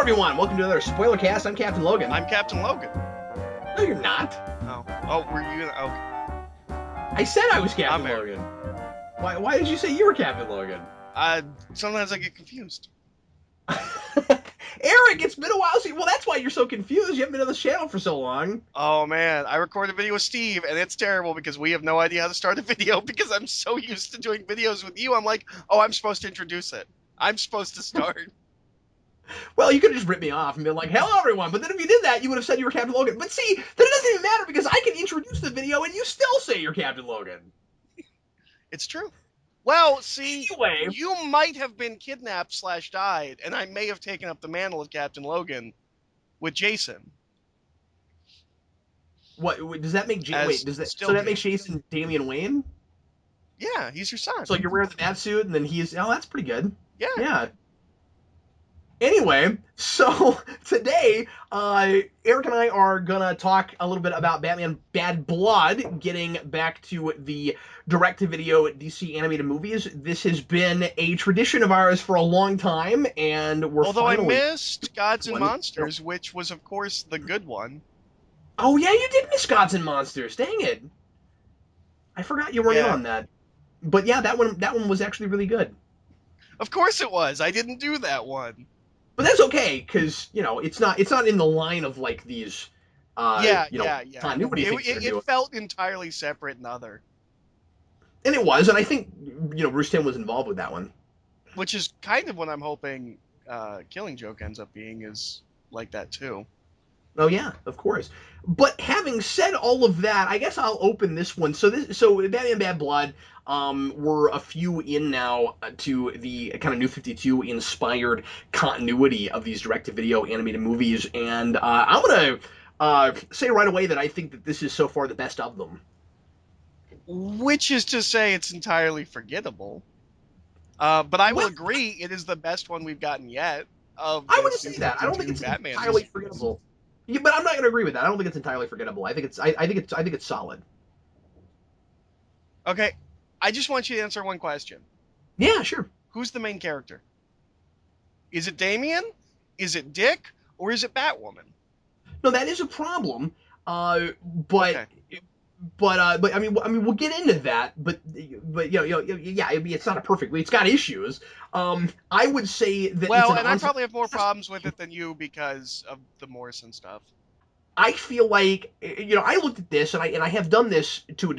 everyone, welcome to another Spoilercast. I'm Captain Logan. I'm Captain Logan. No, you're not. Oh, were you? Okay. I said I was Captain I'm Eric. Logan. Why did you say you were Captain Logan? Sometimes I get confused. Eric, it's been a while. Well, that's why you're so confused. You haven't been on this channel for so long. Oh man, I recorded a video with Steve, and it's terrible because we have no idea how to start a video because I'm so used to doing videos with you. I'm like, oh, I'm supposed to introduce it. I'm supposed to start. Well, you could have just ripped me off and been like, hello, everyone. But then if you did that, you would have said you were Captain Logan. But see, then it doesn't even matter because I can introduce the video and you still say you're Captain Logan. It's true. Well, see, Anyway, you might have been kidnapped/died, and I may have taken up the mantle of Captain Logan with Jason. what does that make? That makes Jason Damian Wayne? Yeah, he's your son. So you're wearing the bat suit, and then he's that's pretty good. Yeah. Yeah. Anyway, so today, Eric and I are gonna talk a little bit about Batman Bad Blood, getting back to the direct-to-video DC animated movies. This has been a tradition of ours for a long time, and we're Although finally... I missed Gods and Monsters, which was, of course, the good one. Oh, yeah, you did miss Gods and Monsters. Dang it. I forgot you weren't in on that. But yeah, that one was actually really good. Of course it was. I didn't do that one. But that's okay, because, it's not in the line of, like, these, continuity things. It felt entirely separate and other. And it was, and I think, Bruce Timm was involved with that one. Which is kind of what I'm hoping Killing Joke ends up being, is like that, too. Oh, yeah, of course. But having said all of that, I guess I'll open this one. So Batman Bad Blood, we're a few in now to the kind of New 52 inspired continuity of these direct-to-video animated movies, and I'm going to say right away that I think that this is so far the best of them. Which is to say it's entirely forgettable. But I will agree, it is the best one we've gotten yet. I wouldn't say that. I don't think it's entirely forgettable. Yeah, but I'm not going to agree with that. I don't think it's entirely forgettable. I think it's solid. Okay, I just want you to answer one question. Yeah, sure. Who's the main character? Is it Damian? Is it Dick? Or is it Batwoman? No, that is a problem. But I mean, we'll get into that. But it's not a perfect. It's got issues. I would say that. Well, and I probably have more problems with it than you because of the Morrison stuff. I feel like, I looked at this, and I have done this to a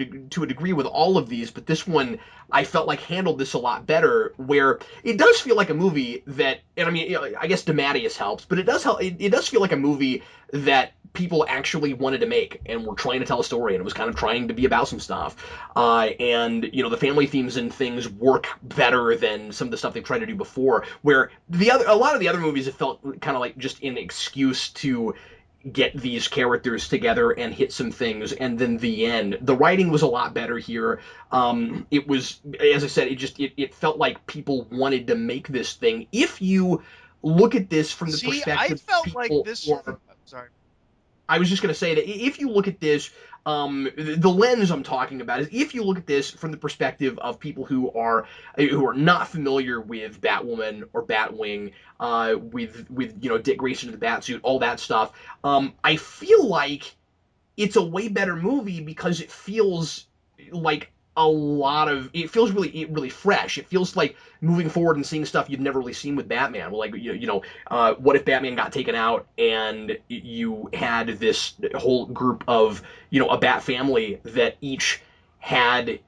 degree with all of these, but this one, I felt like handled this a lot better, where it does feel like a movie that, and I mean, I guess Thematic helps, but it does feel like a movie that people actually wanted to make, and were trying to tell a story, and it was kind of trying to be about some stuff, and, the family themes and things work better than some of the stuff they've tried to do before, where a lot of the other movies, it felt kind of like just an excuse to get these characters together and hit some things, and then the end. The writing was a lot better here. It was, as I said, it felt like people wanted to make this thing. If you look at this from the perspective, I felt like this. Sorry. I was just going to say that if you look at this, the lens I'm talking about is if you look at this from the perspective of people who are not familiar with Batwoman or Batwing, with Dick Grayson in the Batsuit, all that stuff. I feel like it's a way better movie because it feels like it feels really fresh. It feels like moving forward and seeing stuff you've never really seen with Batman. Like, what if Batman got taken out and you had this whole group of, a Bat family that each had,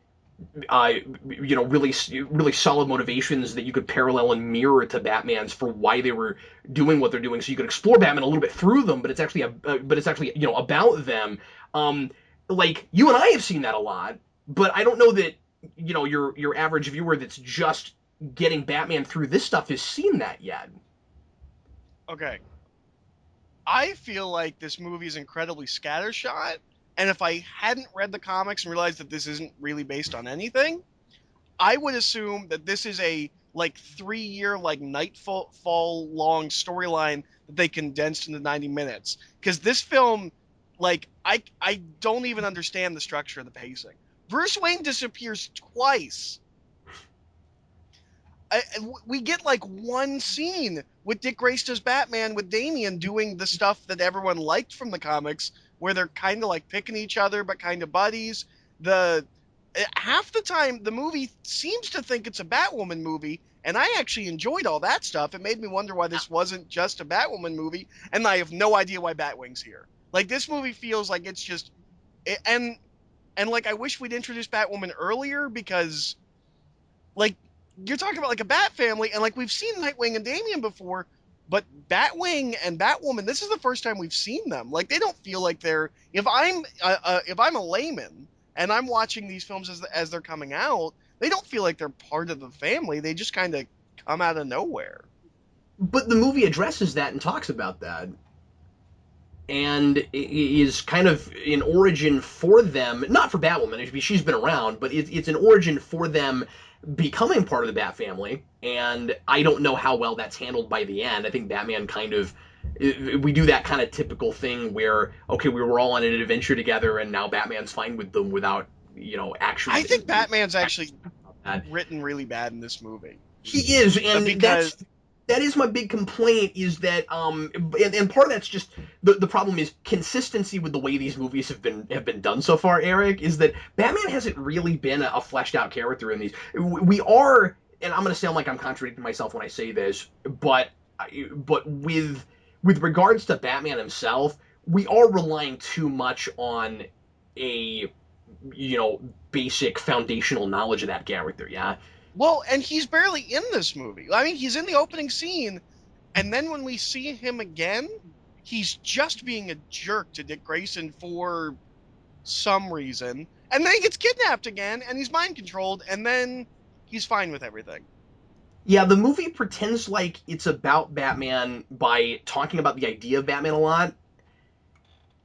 really solid motivations that you could parallel and mirror to Batman's for why they were doing what they're doing. So you could explore Batman a little bit through them, but it's actually about them. Like, you and I have seen that a lot. But I don't know that, your average viewer that's just getting Batman through this stuff has seen that yet. Okay. I feel like this movie is incredibly scattershot, and if I hadn't read the comics and realized that this isn't really based on anything, I would assume that this is a, 3-year, Nightfall long storyline that they condensed into 90 minutes. Because this film, I don't even understand the structure of the pacing. Bruce Wayne disappears twice. we get like one scene with Dick Grayson as Batman with Damian doing the stuff that everyone liked from the comics, where they're kind of like picking each other but kind of buddies. The Half the time the movie seems to think it's a Batwoman movie, and I actually enjoyed all that stuff. It made me wonder why this wasn't just a Batwoman movie, and I have no idea why Batwing's here. Like, this movie feels like it's just and like, I wish we'd introduced Batwoman earlier, because like, you're talking about like a Bat family, and like, we've seen Nightwing and Damian before, but Batwing and Batwoman, this is the first time we've seen them. Like, they don't feel like they're. If I'm a layman and I'm watching these films as they're coming out, they don't feel like they're part of the family. They just kind of come out of nowhere. But the movie addresses that and talks about that, and is kind of an origin for them, not for Batwoman, she's been around, but it's an origin for them becoming part of the Bat family. And I don't know how well that's handled by the end. I think Batman kind of, we do that kind of typical thing where, okay, we were all on an adventure together, and now Batman's fine with them without, actually. I think Batman's actually written really bad in this movie. He is, and because that is my big complaint, is that and part of that's just the problem is consistency with the way these movies have been done so far, Eric, is that Batman hasn't really been a fleshed out character in these. We are, and I'm going to sound like I'm contradicting myself when I say this, but with regards to Batman himself, we are relying too much on a basic foundational knowledge of that character, yeah. Well, and he's barely in this movie. I mean, he's in the opening scene, and then when we see him again, he's just being a jerk to Dick Grayson for some reason. And then he gets kidnapped again, and he's mind controlled, and then he's fine with everything. Yeah, the movie pretends like it's about Batman by talking about the idea of Batman a lot,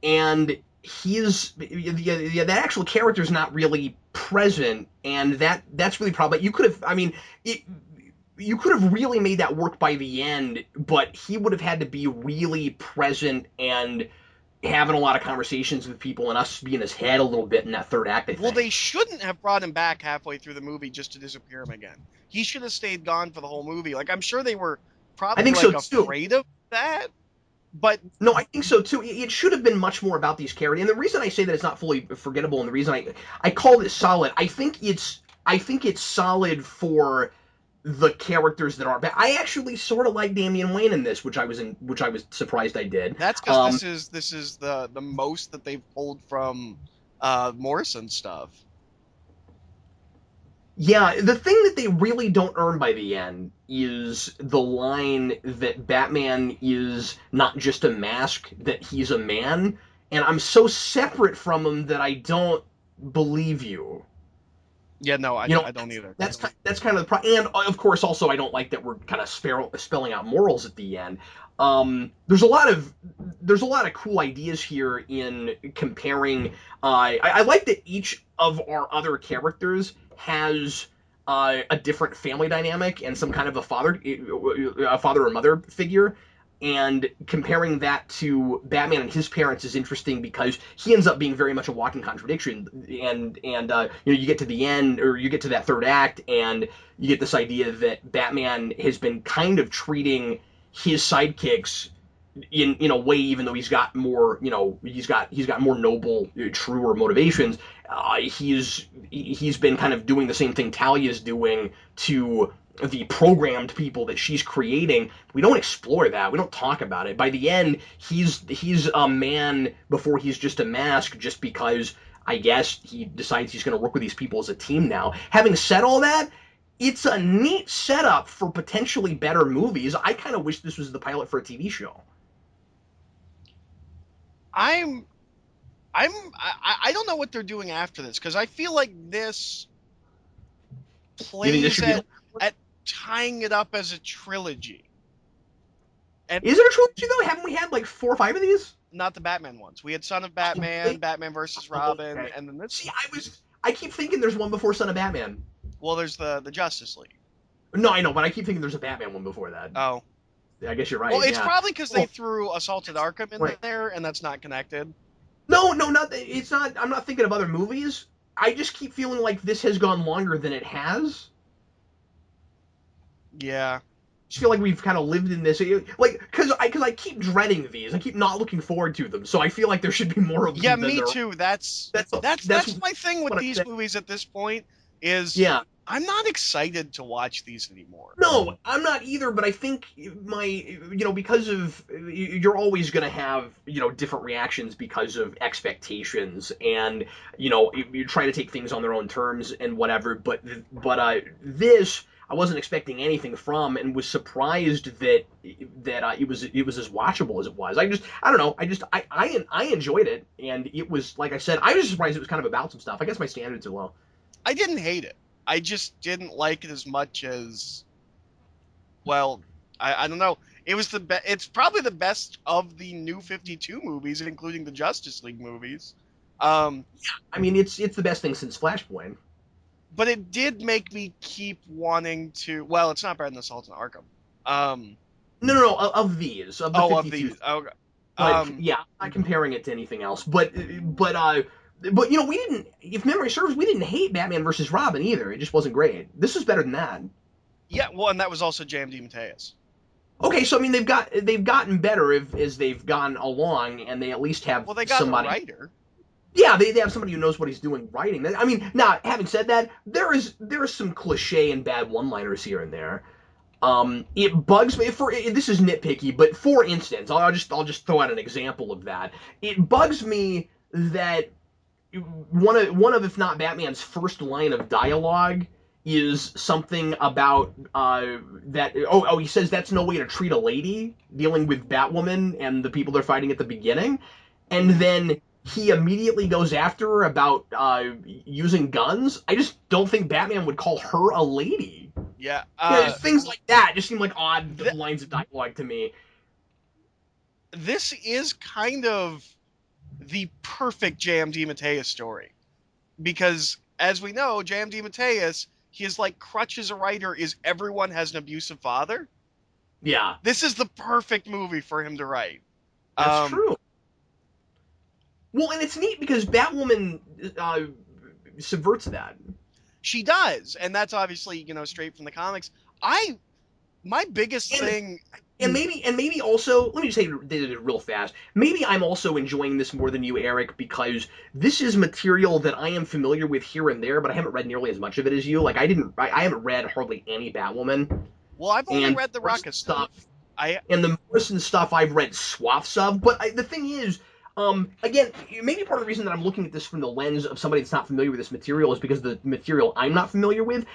and that actual character is not really present, and that's really probably you could have. I mean, you could have really made that work by the end, but he would have had to be really present and having a lot of conversations with people, and us be in his head a little bit in that third act, I think. Well, they shouldn't have brought him back halfway through the movie just to disappear him again. He should have stayed gone for the whole movie. Like, I'm sure they were probably, I think like, so, afraid of that. But no, I think so too. It should have been much more about these characters, and the reason I say that it's not fully forgettable, and the reason I call it solid, I think it's solid for the characters that are. But I actually sort of like Damian Wayne in this, which I was surprised I did. that's because this is the most that they've pulled from Morrison stuff. Yeah, the thing that they really don't earn by the end is the line that Batman is not just a mask, that he's a man, and I'm so separate from him that I don't believe you. Yeah, no, I don't either. That's kind of the problem. And of course, also, I don't like that we're kind of spelling out morals at the end. There's a lot of cool ideas here in comparing. I like that each of our other characters has a different family dynamic and some kind of a father or mother figure. And comparing that to Batman and his parents is interesting because he ends up being very much a walking contradiction. And you get to the end, or you get to that third act, and you get this idea that Batman has been kind of treating his sidekicks in a way, even though he's got more, he's got more noble, truer motivations. He's been kind of doing the same thing Talia's doing to the programmed people that she's creating. We don't explore that. We don't talk about it. By the end, he's a man before he's just a mask, just because I guess he decides he's going to work with these people as a team now. Having said all that, it's a neat setup for potentially better movies. I kind of wish this was the pilot for a TV show. I don't know what they're doing after this, because I feel like this plays at tying it up as a trilogy. And is there a trilogy though? Haven't we had like 4 or 5 of these? Not the Batman ones. We had Son of Batman, Batman versus Robin, and then this. See, I keep thinking there's one before Son of Batman. Well, there's the Justice League. No, I know, but I keep thinking there's a Batman one before that. Oh. I guess you're right. Well, it's probably because they threw Assault at Arkham in there, and that's not connected. No, it's not. I'm not thinking of other movies. I just keep feeling like this has gone longer than it has. Yeah. Just feel like we've kind of lived in this, like, because I keep dreading these. I keep not looking forward to them. So I feel like there should be more of Yeah, them than me there are. too. That's That's that's that's that's my thing with what I'm these saying. movies at this point is Yeah. I'm not excited to watch these anymore. No, I'm not either, but I think because of you're always going to have, different reactions because of expectations and, you try to take things on their own terms and whatever, but this I wasn't expecting anything from and was surprised that it was as watchable as it was. I don't know. I enjoyed it and it was like I said, I was surprised it was kind of about some stuff. I guess my standards are low. I didn't hate it. I just didn't like it as much as, well, I don't know. It's probably the best of the new 52 movies, including the Justice League movies. Um, I mean, it's the best thing since Flashpoint. but it did make me keep wanting to. Well, it's not better than Assault on Arkham. Um, No, of these, of the of 52. these. Oh, But um, yeah, I'm not comparing it to anything else. But we didn't. If memory serves, we didn't hate Batman versus Robin either. It just wasn't great. This was better than that. yeah. Well, and that was also JMD Mateus. Okay, so I mean they've gotten better as they've gone along, and they at least have Well, they got a somebody. writer. Yeah, they have somebody who knows what he's doing writing. I mean, now having said that, there is some cliche and bad one-liners here and there. It bugs me this is nitpicky, but for instance, I'll just throw out an example of that. It bugs me that one of if not Batman's first line of dialogue is something about that he says that's no way to treat a lady dealing with Batwoman and the people they're fighting at the beginning, and then he immediately goes after her about using guns. I just don't think Batman would call her a lady. Yeah. Just things like that just seem like odd Th- lines of dialogue to me. this is kind of the perfect JMD Mateus story because, as we know, JMD Mateus, his like crutch as a writer is everyone has an abusive father. Yeah, This is the perfect movie for him to write. that's Um, true. Well, and it's neat because Batwoman subverts that. she does, and that's obviously straight from the comics. I My biggest And thing. and maybe also let me just say it real fast. Maybe I'm also enjoying this more than you, Eric, because this is material that I am familiar with here and there, but I haven't read nearly as much of it as you. Like I haven't read hardly any Batwoman, Well, I've only and read the Morrison Ruckus stuff stuff. I and the Morrison stuff I've read swaths of. But the thing is, again, maybe part of the reason that I'm looking at this from the lens of somebody that's not familiar with this material is because the material I'm not familiar with.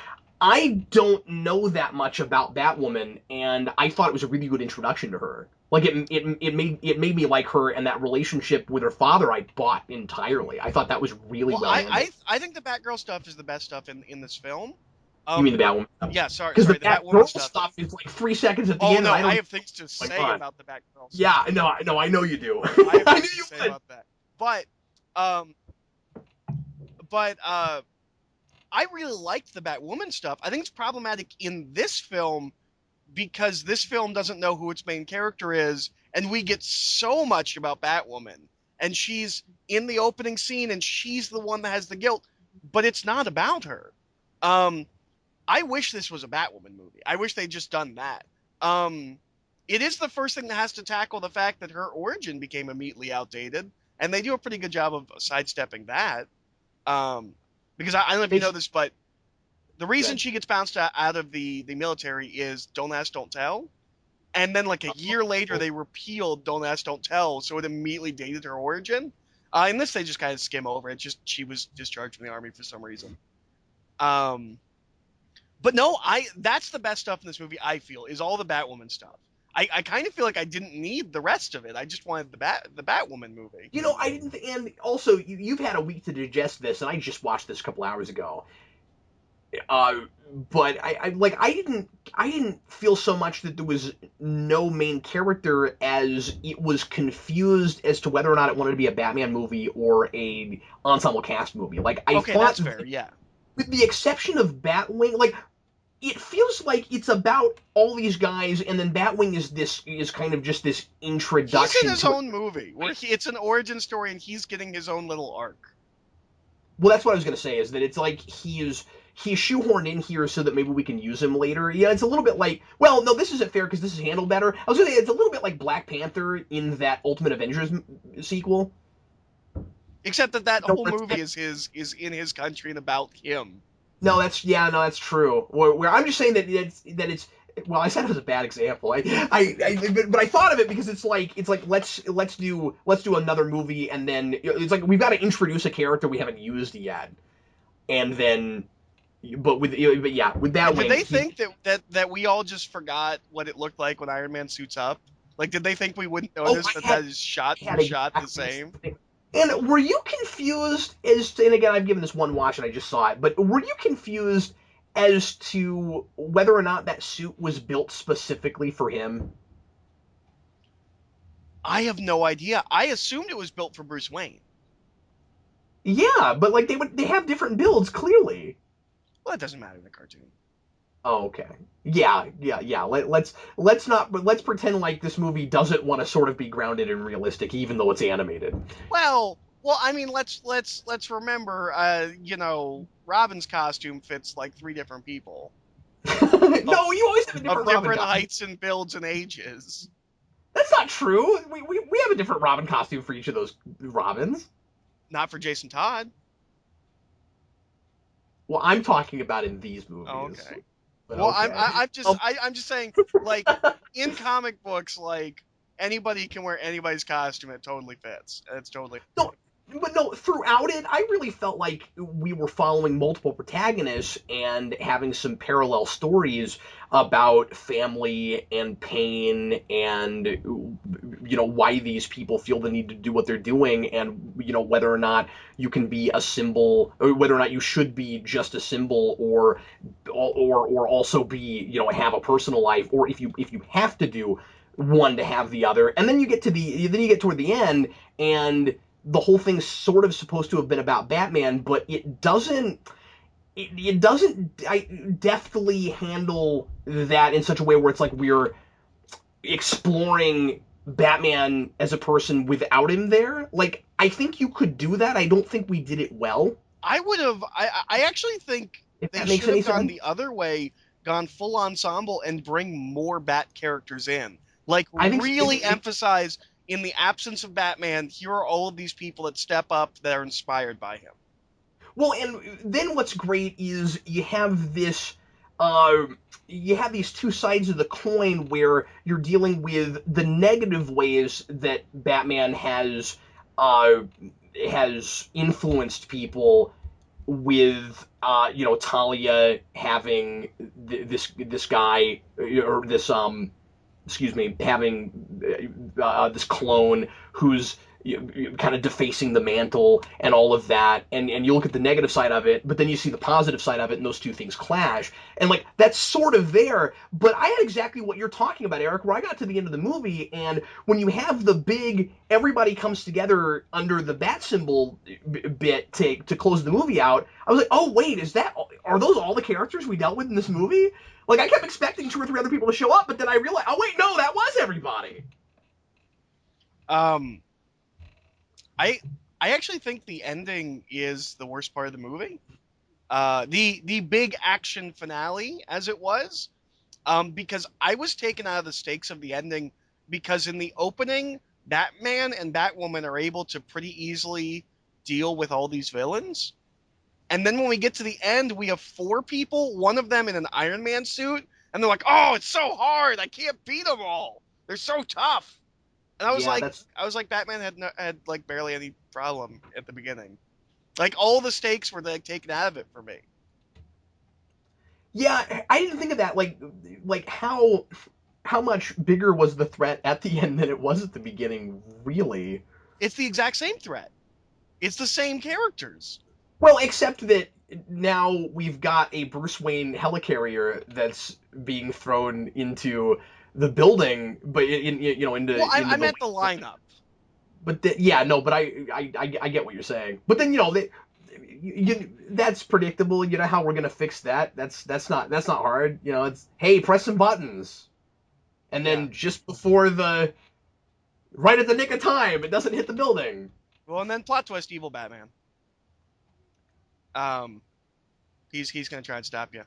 I don't know that much about Batwoman, and I thought it was a really good introduction to her. Like it made me like her, and that relationship with her father I bought entirely. I thought that was really well, well handled. I think the Batgirl stuff is the best stuff in this film. You mean the But Batwoman stuff? yeah, sorry, Because the sorry, the Batwoman Batgirl stuff. stuff is like 3 seconds at the Oh end, and no, I I don't. have things to Oh my say god. about the Batgirl stuff. Yeah, no, I know you do. I have I knew things to you say would. about that. But um, but I really liked the Batwoman stuff. I think it's problematic in this film because this film doesn't know who its main character is, and we get so much about Batwoman, and she's in the opening scene, and she's the one that has the guilt, but it's not about her. Um, I wish this was a Batwoman movie. I wish they'd just done that. Um, it is the first thing that has to tackle the fact that her origin became immediately outdated, and they do a pretty good job of sidestepping that. Um, because I don't know if you They know this, but the reason good. she gets bounced out of the military is don't ask, don't tell. And then like a year later, they repealed don't ask, don't tell, so it immediately dated her origin. In this, they just kind of skim over it. Just she was discharged from the army for some reason. Um, but no, I that's the best stuff in this movie. I feel is all the Batwoman stuff. I kind of feel like I didn't need the rest of it. I just wanted the Batwoman movie. I didn't. And also, you've had a week to digest this, and I just watched this a couple hours ago. Uh, but I didn't feel so much that there was no main character as it was confused as to whether or not it wanted to be a Batman movie or a ensemble cast movie. Like I Okay, thought, that's fair. Yeah, with the exception of Batwing, like it feels like it's about all these guys, and then Batwing is kind of just this he's in introduction his to it. own movie where it's an origin story and he's getting his own little arc. Well, that's what I was gonna say is that it's like he's shoehorned in here so that maybe we can use him later. Yeah, it's a little bit like, well, no, this isn't fair because this is handled better. I was gonna say it's a little bit like Black Panther in that Ultimate Avengers sequel. Except that No, whole movie is in his country and about him. no, that's true. Where I'm just saying that it's well, I said it was a bad example. But I thought of it because it's like let's do another movie and then it's like we've got to introduce a character we haven't used yet, and then but yeah, with Yeah, that did wing, they think that we all just forgot what it looked like when Iron Man suits up? Like, did they think we wouldn't notice that is shot for had shot the exactly the same? thing. And were you confused as to, and again, I've given this one watch and I just saw it, but were you confused as to whether or not that suit was built specifically for him? I have no idea. I assumed it was built for Bruce Wayne. Yeah, but like they have different builds clearly. Well, it doesn't matter in the cartoon. Oh, okay. Yeah. Let's not, but let's pretend like this movie doesn't want to sort of be grounded and realistic, even though it's animated. Well, I mean, let's remember, Robin's costume fits like 3 different people of No, you always have a of different Robin different costume. heights and builds and ages. That's not true. We have a different Robin costume for each of those Robins. Not for Jason Todd. Well, I'm talking about in these Oh, movies. okay. But Well, okay. I'm just saying, like, in comic books, like, anybody can wear anybody's costume. It totally fits. It's totally. No, but no, throughout it, I really felt like we were following multiple protagonists and having some parallel stories about family and pain and why these people feel the need to do what they're doing and whether or not you can be a symbol or whether or not you should be just a symbol or also be have a personal life or if you have to do one to have the other and then you get toward the end and the whole thing's sort of supposed to have been about Batman, but it doesn't. It doesn't deftly handle that in such a way where it's like we're exploring Batman as a person without him there. Like I think you could do that. I don't think we did it well. I would have. I actually think If they that makes should any have gone sense. the other way, gone full ensemble, and bring more Bat characters in. Like, I think really emphasize in the absence of Batman, here are all of these people that step up that are inspired by him. well, and then what's great is uh, you have these two sides of the coin where you're dealing with the negative ways that Batman uh, has influenced people with Talia having this guy or this excuse me, having this clone who's kind of defacing the mantle and all of that, and you look at the negative side of it, but then you see the positive side of it, and those two things clash, and like that's sort of there. But I had exactly what you're talking about, Eric, where I got to the end of the movie, and when you have the big everybody comes together under the bat symbol bit to close the movie out, I was like, oh wait, are those all the characters we dealt with in this movie? Like I kept expecting 2 or 3 other people to show up, but then I realized, oh wait, no, that was everybody. Um, I I actually think the ending is the worst part of the movie. The big action finale, as it was, because I was taken out of the stakes of the ending because in the opening, Batman and Batwoman are able to pretty easily deal with all these villains. And then when we get to the end, we have 4 people, one of them in an Iron Man suit, and they're like, "Oh, it's so hard. I can't beat them all. They're so tough." And Yeah, that's I was like, Batman had like barely any problem at the beginning. Like all the stakes were like taken out of it for me. yeah. I didn't think of that. Like how much bigger was the threat at the end than it was at the beginning? Really? It's the exact same threat. It's the same characters. Well, except that now we've got a Bruce Wayne helicarrier that's being thrown into the building, but Well, into I the meant the lineup. but yeah, no, but I get what you're saying. But then that's predictable. You know how we're gonna fix that. That's not hard. It's hey, press some buttons, and Yeah. then just before the right at the nick of time, it doesn't hit the building. Well, and then plot twist: evil Batman. Um, He's gonna try and stop you.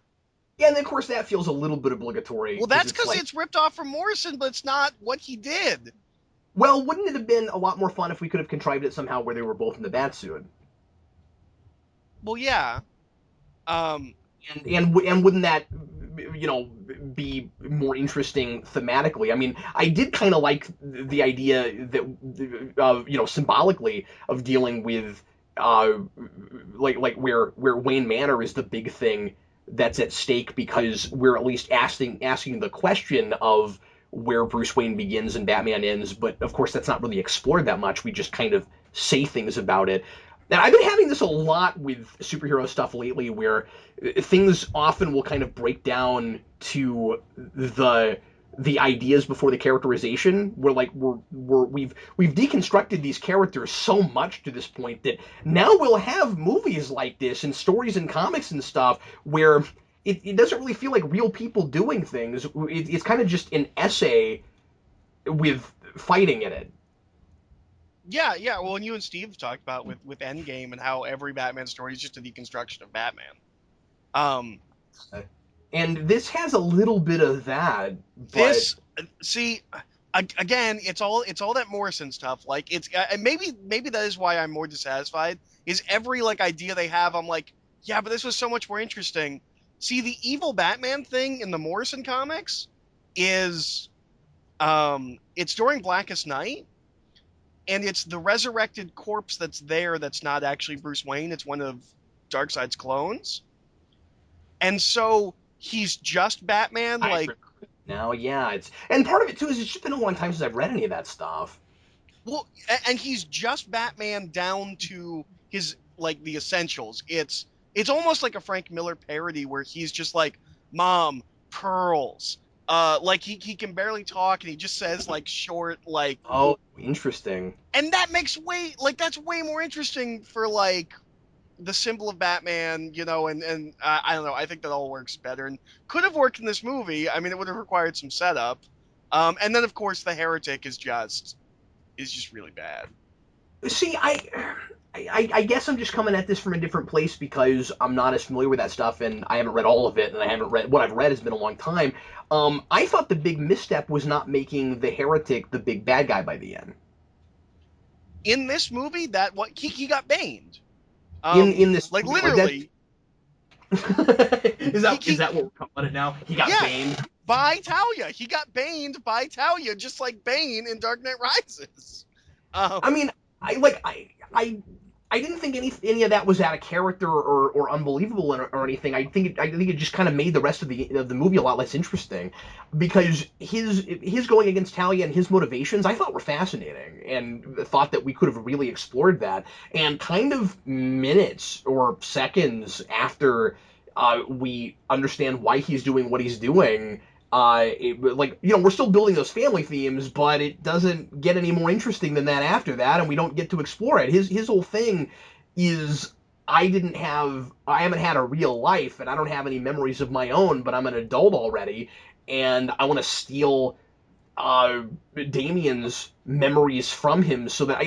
Yeah, and of course that feels a little bit obligatory Well, because that's it's because like, it's ripped off from Morrison, but it's not what he did. well, wouldn't it have been a lot more fun if we could have contrived it somehow where they were both in the bat suit? Well, yeah. Um, And wouldn't that, be more interesting thematically? I mean, I did kind of like the idea that, symbolically of dealing with, uh, like where Wayne Manor is the big thing that's at stake because we're at least asking the question of where Bruce Wayne begins and Batman ends, but of course that's not really explored that much. We just kind of say things about it. And I've been having this a lot with superhero stuff lately, where things often will kind of break down to the ideas before the characterization. We've deconstructed these characters so much to this point that now we'll have movies like this and stories and comics and stuff where it doesn't really feel like real people doing things. It's kind of just an essay with fighting in it. yeah, yeah. Well, and you and Steve talked about with Endgame and how every Batman story is just a deconstruction of Batman. Um, And this has a little bit of that, but this see again, it's all that Morrison stuff. Like it's maybe that is why I'm more dissatisfied. Is every like idea they have, I'm like, yeah, but this was so much more interesting. See, the evil Batman thing in the Morrison comics is it's during Blackest Night, and it's the resurrected corpse that's there that's not actually Bruce Wayne. It's one of Darkseid's clones, and so he's just Batman. I Like, remember now, yeah, and part of it too is it's just been a long time since I've read any of that stuff. well, and he's just Batman down to his like the essentials. It's almost like a Frank Miller parody where he's just like, "Mom, pearls." Like he can barely talk and he just says like short like, Oh, interesting. and that makes that's way more interesting for like the symbol of Batman, and I don't know. I think that all works better and could have worked in this movie. I mean, it would have required some setup. And then of course the heretic is just really bad. See, I guess I'm just coming at this from a different place because I'm not as familiar with that stuff, and I haven't read all of it, and I haven't read what I've read has been a long time. I thought the big misstep was not making the heretic the big bad guy by the end. In this movie, that what he got baned. In this Like movie, like that. literally, is he, that he what we're calling it now? He got yeah, baned. by Talia. He got baned by Talia, just like Bane in Dark Knight Rises. Um, I mean, I didn't think any of that was out of character or unbelievable or anything. I think it just kind of made the rest of the movie a lot less interesting because his going against Talia and his motivations I thought were fascinating and thought that we could have really explored that. And kind of minutes or seconds after we understand why he's doing what he's doing, we're still building those family themes, but it doesn't get any more interesting than that after that, and we don't get to explore it. His whole thing is I haven't had a real life, and I don't have any memories of my own, but I'm an adult already, and I want to steal Damien's memories from him so that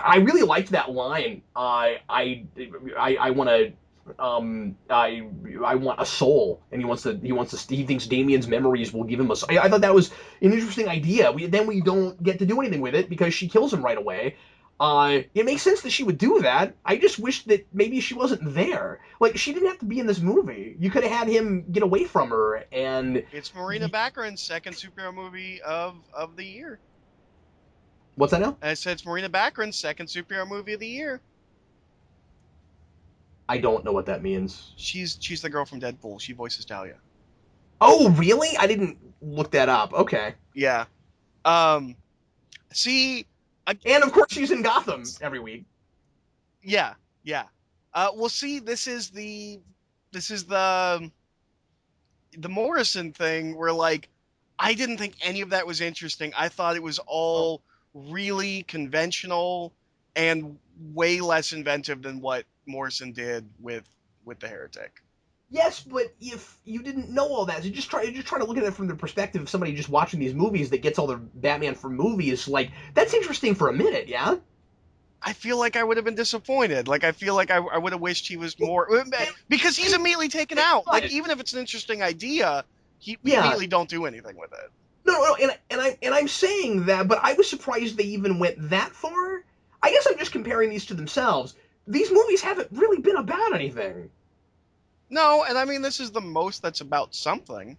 I really liked that line. I want to I want a soul, and he thinks Damien's memories will give him a soul. I thought that was an interesting idea. We don't get to do anything with it because she kills him right away. It makes sense that she would do that. I just wish that maybe she wasn't there. Like, she didn't have to be in this movie. You could have had him get away from her, and it's Marina Baccarin's second superhero movie of the year. what's that now? And I said it's Marina Baccarin's second superhero movie of the year. I don't know what that means. She's the girl from Deadpool. She voices Talia. Oh, really? I didn't look that up. Okay. Yeah. Um. See. And of course, she's in Gotham every week. Yeah. Yeah. Well, see, this is the Morrison thing where like I didn't think any of that was interesting. I thought it was Oh. all really conventional and way less inventive than what Morrison did with the Heretic. Yes, but if you didn't know all that, so just try to look at it from the perspective of somebody just watching these movies that gets all their Batman from movies. Like, that's interesting for a minute, yeah. I feel like I would have been disappointed. Like I feel like I would have wished he was more because he's immediately taken out. Like even if it's an interesting idea, he Yeah. immediately don't do anything with it. No, and I'm saying that, but I was surprised they even went that far. I guess I'm just comparing these to themselves. These movies haven't really been about anything. No, and I mean this is the most that's about something.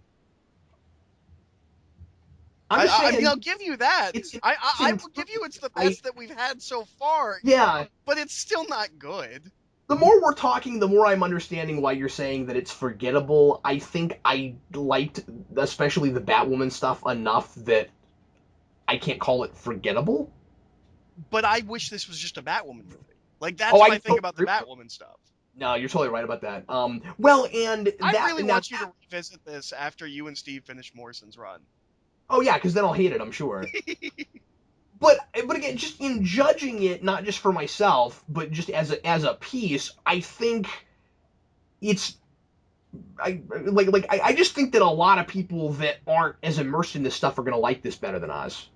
I'm just I mean saying I'll give you that. it's I will give you improved. it's the I best that we've had so far, Yeah. but it's still not good. The more we're talking, the more I'm understanding why you're saying that it's forgettable. I think I liked, especially the Batwoman stuff, enough that I can't call it forgettable. But I wish this was just a Batwoman movie. Like Oh, that's I my thing totally about the agree. Batwoman stuff. No, you're totally right about that. Well, and I that really now. want you to revisit this after you and Steve finish Morrison's run. Oh yeah, because then I'll hate it, I'm sure. But again, just in judging it, not just for myself, but just as a piece, I think it's I just think that a lot of people that aren't as immersed in this stuff are gonna like this better than us.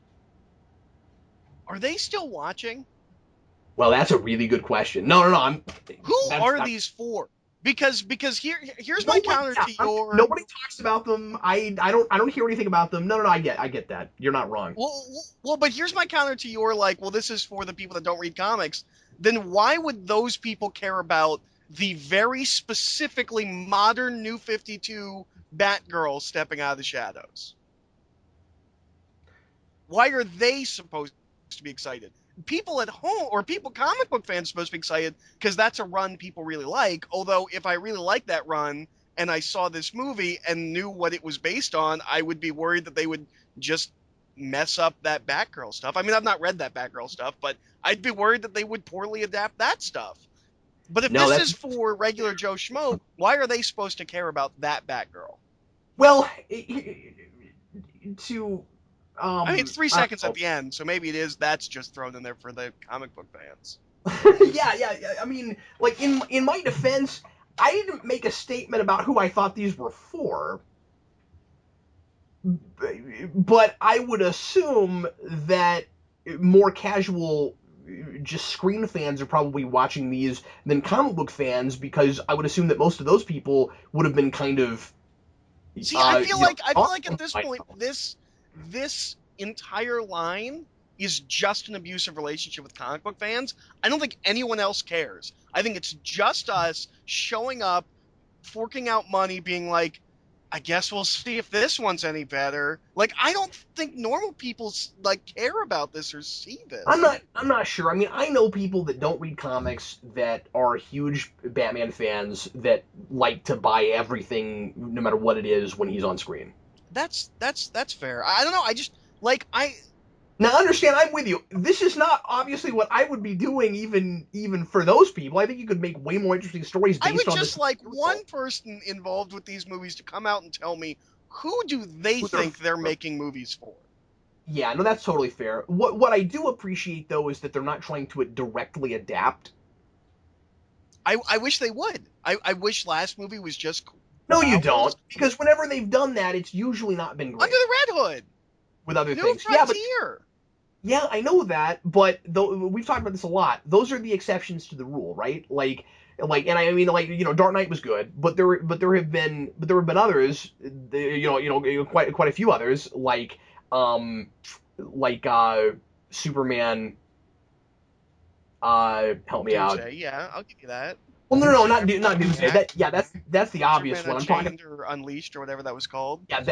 Are they still watching? Well, that's a really good question. No, I'm Who that's are I'm, these for? Because here's my nobody. counter Yeah, to your nobody talks about them. I don't hear anything about them. No, I get that. You're not wrong. but here's my counter to your like, well, this is for the people that don't read comics. Then why would those people care about the very specifically modern New 52 Batgirl stepping out of the shadows? Why are they supposed to be excited? People at home or people comic book fans supposed to be excited because that's a run people really like. Although if I really liked that run and I saw this movie and knew what it was based on, I would be worried that they would just mess up that Batgirl stuff. I mean, I've not read that Batgirl stuff, but I'd be worried that they would poorly adapt that stuff. But if No, this that's is for regular Joe Schmo, why are they supposed to care about that Batgirl? well to I mean, it's three I seconds at don't the end, so maybe it is that's just thrown in there for the comic book fans. know. Yeah. I mean, like in my defense, I didn't make a statement about who I thought these were for, but I would assume that more casual just screen fans are probably watching these than comic book fans because I would assume that most of those people would have been kind of See, I feel like at this I point, this entire line is just an abusive relationship with comic book fans. I don't think anyone else cares. I think it's just us showing up, forking out money, being like, I guess we'll see if this one's any better. Like, I don't think normal people like care about this or see I'm this. not sure. I mean, I know people that don't read comics that are huge Batman fans that like to buy everything no matter what it is when he's on screen. That's fair. I don't know. I just like I Now understand, I'm with you. This is not obviously what I would be doing even for those people. I think you could make way more interesting stories I based would on this just like material, one person involved with these movies to come out and tell me who do they who they're think they're for. making movies for. Yeah, no, that's totally fair. What I do appreciate though is that they're not trying to directly adapt. I wish they would. I wish last movie was just No, you don't, Owls because whenever they've done that, it's usually not been Under great the Red Hood, with other New things. Yeah, but Frontier. yeah, I know that, but we've talked about this a lot. Those are the exceptions to the rule, right? And I mean, like Dark Knight was good, but there have been others, quite a few others, um, like Superman. Help me out. Doomsday, yeah, I'll give you that. Well, no, not Superman Doomsday. Attack, That's the obvious Superman one. I'm talking. Unchained or Unleashed or whatever that was called. That's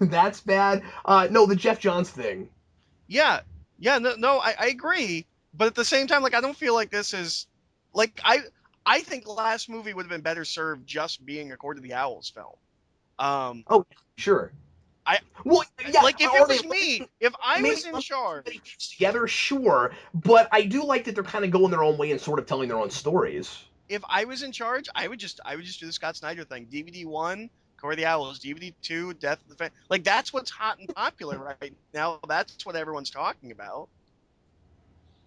that's bad. No, the Jeff Johns thing. Yeah, yeah, no, I agree. But at the same time, like I don't feel like this is like I think last movie would have been better served just being a Court of the Owls film. Um, Oh, sure. I Well, yeah, like if it are they was me, if I maybe was in everybody charge, keeps together? Sure, but I do like that they're kind of going their own way and sort of telling their own stories. if I was in charge, I would just do the Scott Snyder thing. DVD one, Court of the Owls. DVD two, Death of the Fan. Like that's what's hot and popular right now. That's what everyone's talking about.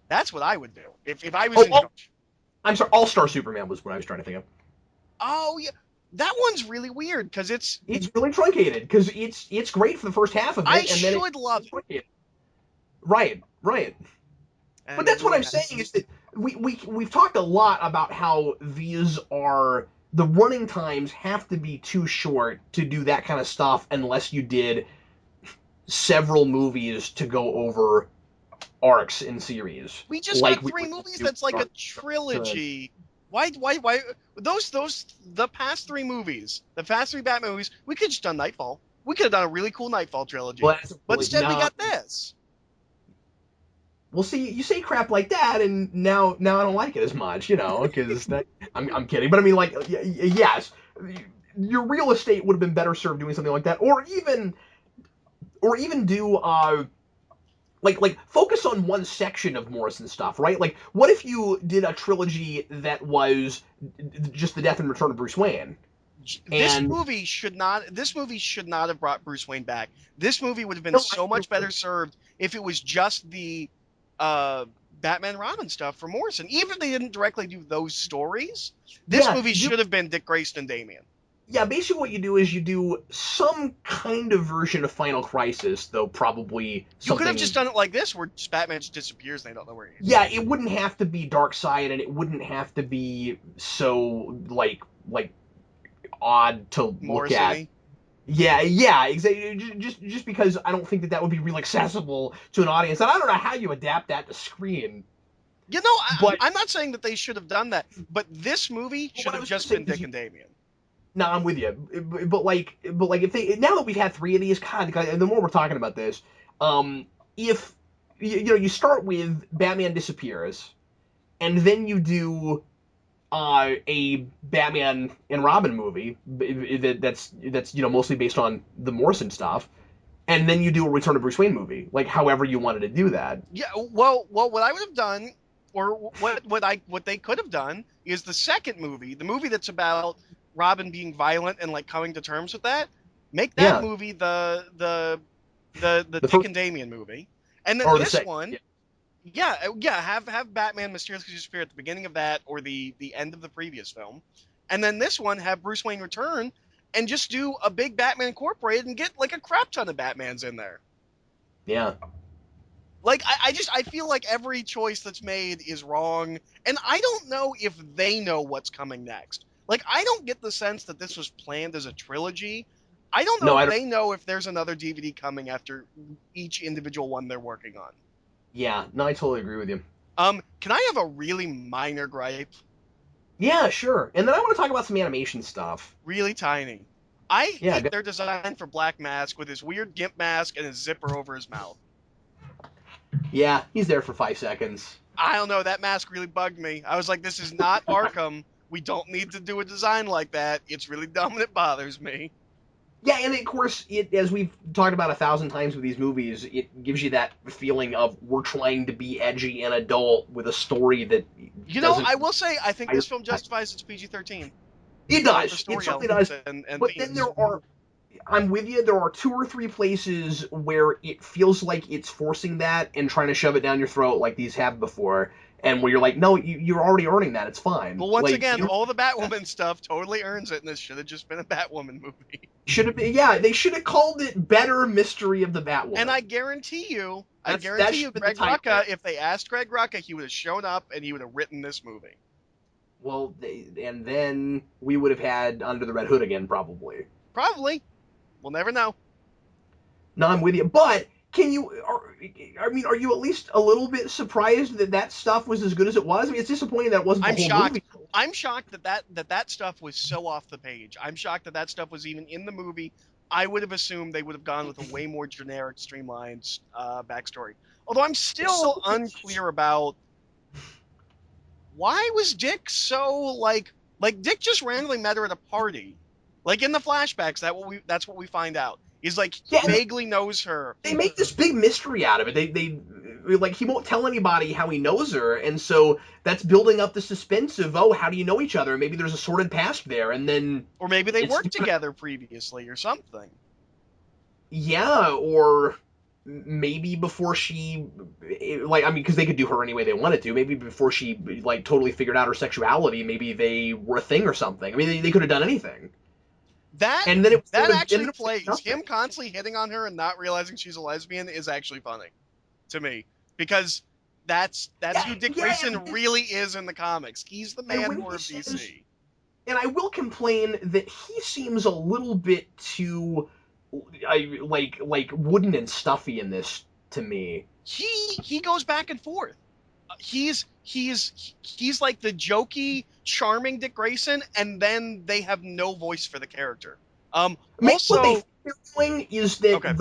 That's what I would do if I was Oh, in charge. I'm sorry. All Star Superman was what I was trying to think of. Oh yeah, that one's really weird because It's really truncated because it's great for the first half of I it, and then should love it's truncated. Right. But and it that's what really I'm has. saying is that we've talked a lot about how these are the running times have to be too short to do that kind of stuff unless you did several movies to go over arcs in series, We just like got we three were going movies to do that's like a to trilogy. Why those the past three movies, the past three Batman movies, we could have just done Nightfall. We could have done a really cool Nightfall trilogy. well, that's But really instead we no. got this. Well, see, you say crap like that, and now I don't like it as much, because that I'm kidding, but I mean, like, yes, your real estate would have been better served doing something like that, or even do like focus on one section of Morrison stuff, right? Like, what if you did a trilogy that was just the death and return of Bruce Wayne, and This movie should not have brought Bruce Wayne back. This movie would have been no, so much better served if it was just the uh, Batman Robin stuff for Morrison. Even if they didn't directly do those stories, this yeah, movie should have been Dick Grayson and Damian. yeah, basically what you do is you do some kind of version of Final Crisis, though probably You could have just something. done it like this, where Batman just disappears and they don't know where he is. Yeah, it wouldn't have to be Dark Side, and it wouldn't have to be so like odd to look at. Morrison-y. Yeah, exactly. Just because I don't think that would be real accessible to an audience, and I don't know how you adapt that to screen. You know, But I'm not saying that they should have done that, but this movie should what I have was gonna just say, been because Dick and Damian. no, I'm with you. But like if they now that we've had three of these, God, the more we're talking about this, if you start with Batman disappears, and then you do a Batman and Robin movie that's mostly based on the Morrison stuff, and then you do a Return of Bruce Wayne movie, like however you wanted to do that. Yeah, well, what I would have done, or what they could have done, is the second movie, the movie that's about Robin being violent and like coming to terms with that. Make that Yeah, movie the the Dick first and Damian movie, and then or the this second. one, Yeah, yeah, have Batman mysteriously disappear at the beginning of that or the end of the previous film, and then this one have Bruce Wayne return and just do a big Batman Incorporated and get like a crap ton of Batmans in there. yeah. Like I feel like every choice that's made is wrong, and I don't know if they know what's coming next. Like I don't get the sense that this was planned as a trilogy. I don't know No, I if don't. they know if there's another DVD coming after each individual one they're working on. Yeah, no, I totally agree with you. Can I have a really minor gripe? Yeah, sure. And then I want to talk about some animation stuff. Really tiny. I Yeah, hate their design for Black Mask with his weird gimp mask and his zipper over his mouth. yeah, he's there for 5 seconds. I don't know. That mask really bugged me. I was like, this is not Arkham. We don't need to do a design like that. It's really dumb and it bothers me. Yeah, and of course, as we've talked about 1,000 times with these movies, it gives you that feeling of we're trying to be edgy and adult with a story that You know, doesn't. I will say, I think this film justifies its PG-13 It for the does. It story certainly elements does. and But then themes. there are. I'm with you. There are two or three places where it feels like it's forcing that and trying to shove it down your throat like these have before, and where you're like, no, you're already earning that. It's fine. Well, once Like again, you all the Batwoman stuff totally earns it, and this should have just been a Batwoman movie. should have been. Yeah, they should have called it Better Mystery of the And Batwoman. I guarantee Should you, have been the Greg title. Rucka, if they asked Greg Rucka, he would have shown up and he would have written this movie. Well, and then we would have had Under the Red Hood again, probably. Probably. We'll never know. No, I'm with you. But I mean, are you at least a little bit surprised that that stuff was as good as it was? I mean, it's disappointing that it wasn't the I'm whole shocked. movie. I'm shocked that stuff was so off the page. I'm shocked that stuff was even in the movie. I would have assumed they would have gone with a way more generic, streamlined backstory. Although I'm So still unclear about why was Dick so like Dick just randomly met her at a party. Like in the flashbacks, that's what we find out. He's like yeah, and vaguely knows her. they make this big mystery out of it. They like he won't tell anybody how he knows her, and so that's building up the suspense of how do you know each other? Maybe there's a sordid past there, and then Or maybe they it's worked together previously or something. yeah, or maybe before she like I mean because they could do her any way they wanted to. Maybe before she like totally figured out her sexuality, maybe they were a thing or something. I mean they could have done anything, That and then it that would have actually ended up being plays. nothing. Him constantly hitting on her and not realizing she's a lesbian is actually funny to me because That's who Dick yeah, Grayson really is in the comics. He's the and man when for he says, DC. and I will complain that he seems a little bit too, like wooden and stuffy in this to me. He goes back and forth. He's like the jokey, charming Dick Grayson, and then they have no voice for the character. Maybe what they Also, think they're doing is that okay,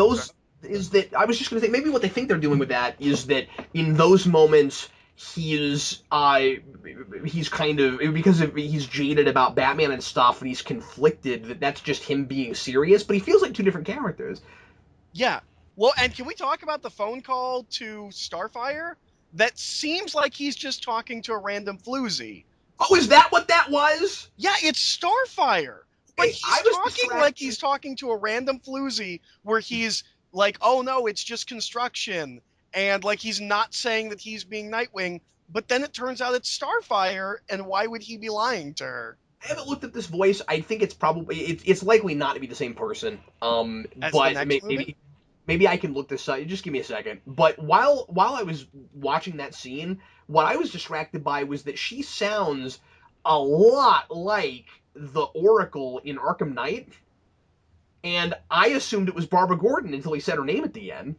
I was just going to say maybe what they think they're doing with that is that in those moments he's kind of because he's jaded about Batman and stuff and he's conflicted that's just him being serious, but he feels like two different characters. yeah. Well, and can we talk about the phone call to Starfire? That seems like he's just talking to a random floozy. Oh, is that what that was? Yeah, it's Starfire. But Hey, he's I was talking like distracted. he's talking to a random floozy where he's like, oh no, it's just construction. And like he's not saying that he's being Nightwing, but then it turns out it's Starfire, and why would he be lying to her? I haven't looked at this voice. I think it's probably it's likely not to be the same person. As the But next movie? maybe I can look this up. Just give me a second. But while I was watching that scene, what I was distracted by was that she sounds a lot like the Oracle in Arkham Knight, and I assumed it was Barbara Gordon until he said her name at the end.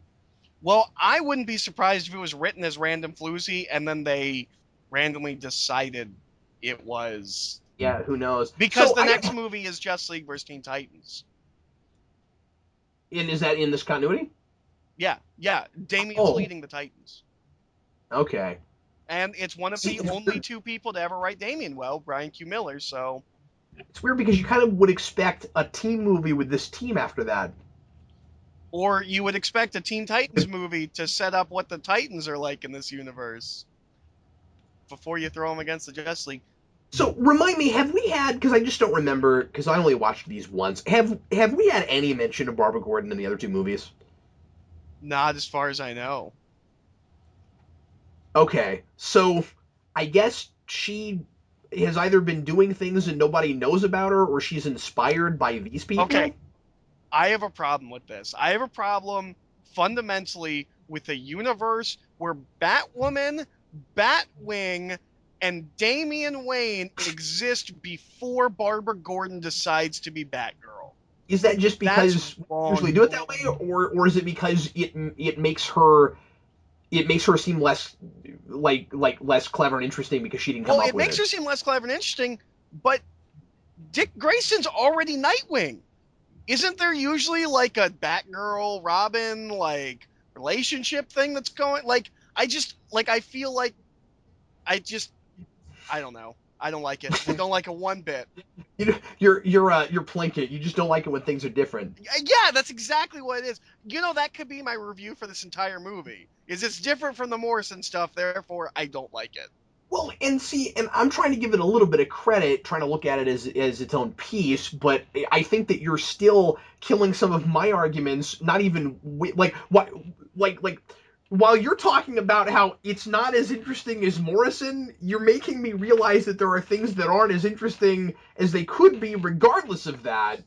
Well, I wouldn't be surprised if it was written as random floozy and then they randomly decided it was Yeah, who knows? because So the I next got. movie is Justice League vs. Teen Titans. And is that in this continuity? Yeah, yeah. Damien's Oh, leading the Titans. okay. And it's one of See, the only two people to ever write Damien well, Brian Q. Miller, so it's weird because you kind of would expect a team movie with this team after that. or you would expect a Teen Titans movie to set up what the Titans are like in this universe before you throw them against the Justice League. So remind me, have we had? Because I just don't remember. Because I only watched these once. Have we had any mention of Barbara Gordon in the other two movies? Not as far as I know. Okay, so I guess she has either been doing things and nobody knows about her, or she's inspired by these Okay, people. I have a problem with this. I have a problem fundamentally with a universe where Batwoman, Batwing, and Damian Wayne exist before Barbara Gordon decides to be Batgirl. Is that just That's because we wrong usually to do it me. that way, or is it because it makes her seem less like less clever and interesting because she didn't come Well, up it with makes it? her seem less clever and interesting, but Dick Grayson's already Nightwing. Isn't there usually like a Batgirl Robin like relationship thing that's going I feel like I just I don't know. I don't like it. I don't like it one bit. You're Plinkett. You just don't like it when things are different. Yeah, that's exactly what it is. That could be my review for this entire movie. Is it's different from the Morrison stuff, therefore I don't like it. Well, and see, and I'm trying to give it a little bit of credit, trying to look at it as its own piece, but I think that you're still killing some of my arguments. Not even like what, like while you're talking about how it's not as interesting as Morrison, you're making me realize that there are things that aren't as interesting as they could be, regardless of that.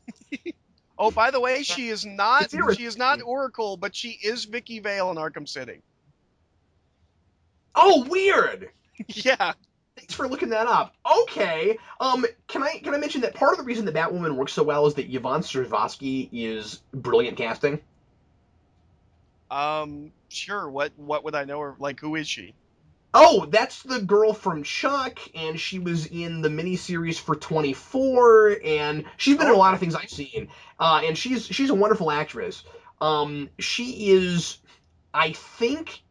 Oh, by the way, It's she is not irritating. Oracle, but she is Vicky Vale in Arkham City. Oh, weird. Yeah. Thanks for looking that up. Okay. Can I mention that part of the reason that Batwoman works so well is that Yvonne Strahovski is brilliant casting. Sure. What would I know her? Like, who is she? Oh, that's the girl from Chuck, and she was in the miniseries for 24, and she's been Oh, in a lot okay. of things I've seen. And she's a wonderful actress. She is, I think,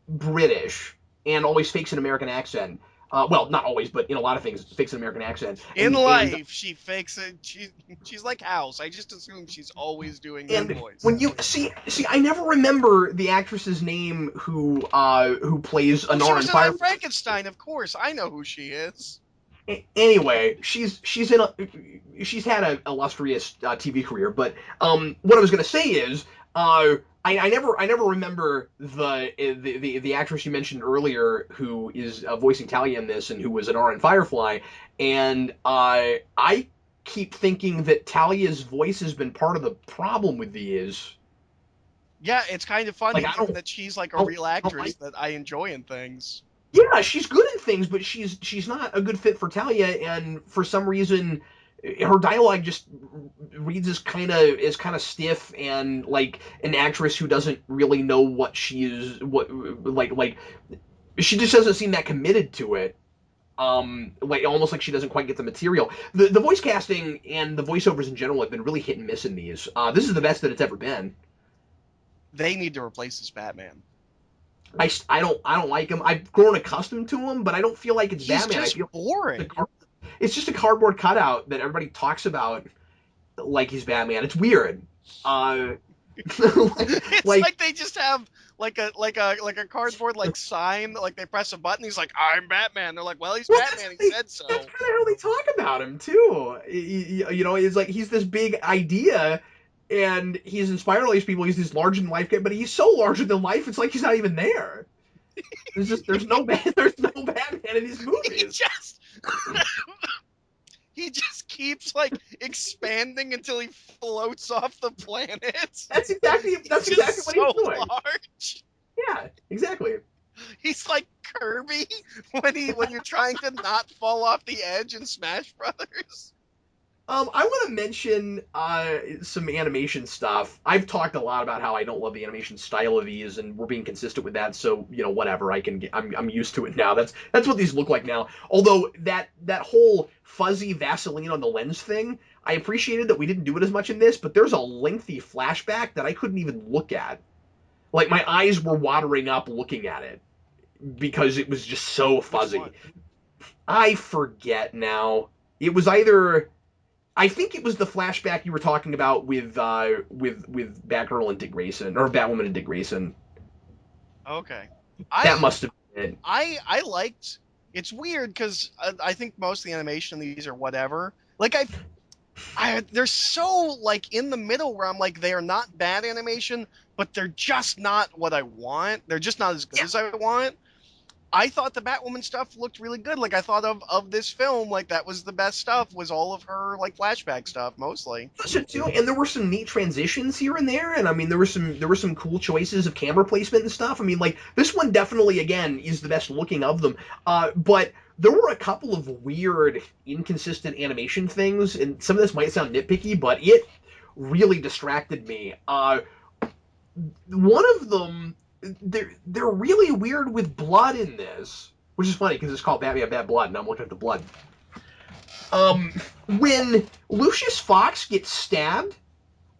British and always fakes an American accent. Well, not always, but in a lot of things, fakes an American accent. In And life, she fakes it. She's like House. I just assume she's always doing that And voice. when you see, I never remember the actress's name who plays Oh, she Anara in was in I Firefly. Frankenstein. Of course, I know who she is. Anyway, she's had an illustrious TV career, but what I was gonna say is I never remember the actress you mentioned earlier who is voicing Talia in this and who was Anara in Firefly, and I keep thinking that Talia's voice has been part of the problem with these. Yeah, it's kind of funny Like given that she's like a I don't, real I don't like. actress that I enjoy in things. Yeah, she's good at things, but she's not a good fit for Talia, and for some reason, her dialogue just reads as kind of stiff and like an actress who doesn't really know what she is, what like she just doesn't seem that committed to it. Like almost like she doesn't quite get the material. The voice casting and the voiceovers in general have been really hit and miss in these. This is the best that it's ever been. They need to replace this Batman. I don't like him. I've grown accustomed to him, but I don't feel like it's He's Batman. I just feel boring. it's just a cardboard cutout that everybody talks about like he's Batman. It's weird. Uh, It's like like they just have like a cardboard like sign, like they press a button, he's like, I'm Batman. They're like, well, he's well, Batman, he said so. that's kind of how they talk about him too. You know, it's like he's this big idea, and he's inspired all these people. He's this larger than life guy, but he's so larger than life. It's like he's not even there. There's no Batman in these He movies. just he just keeps like expanding until he floats off the planet. He's That's just exactly what so he's doing. large. Yeah, exactly. He's like Kirby when you're trying to not fall off the edge in Smash Brothers. I want to mention some animation stuff. I've talked a lot about how I don't love the animation style of these, and we're being consistent with that. So you know, whatever. I'm used to it now. That's what these look like now. Although that whole fuzzy Vaseline on the lens thing, I appreciated that we didn't do it as much in this. But there's a lengthy flashback that I couldn't even look at. Like my eyes were watering up looking at it because it was just so Which fuzzy. one? I forget now. It was either I think it was the flashback you were talking about with Batgirl and Dick Grayson, or Batwoman and Dick Grayson. Okay. That I must have been it. I liked. It's weird because I think most of the animation of these are whatever. Like they're so like in the middle where I'm like they are not bad animation, but they're just not what I want. They're just not as good Yeah, as I want. I thought the Batwoman stuff looked really good. Like I thought of this film, like that was the best stuff. Was all of her like flashback stuff mostly. so too, and there were some neat transitions here and there, and I mean there were some cool choices of camera placement and stuff. I mean, like this one definitely again is the best looking of them. But there were a couple of weird, inconsistent animation things, and some of this might sound nitpicky, but it really distracted me. One of them, they're really weird with blood in this, which is funny because it's called Batman Bad Blood, and I'm looking at the blood. Um, when Lucius Fox gets stabbed,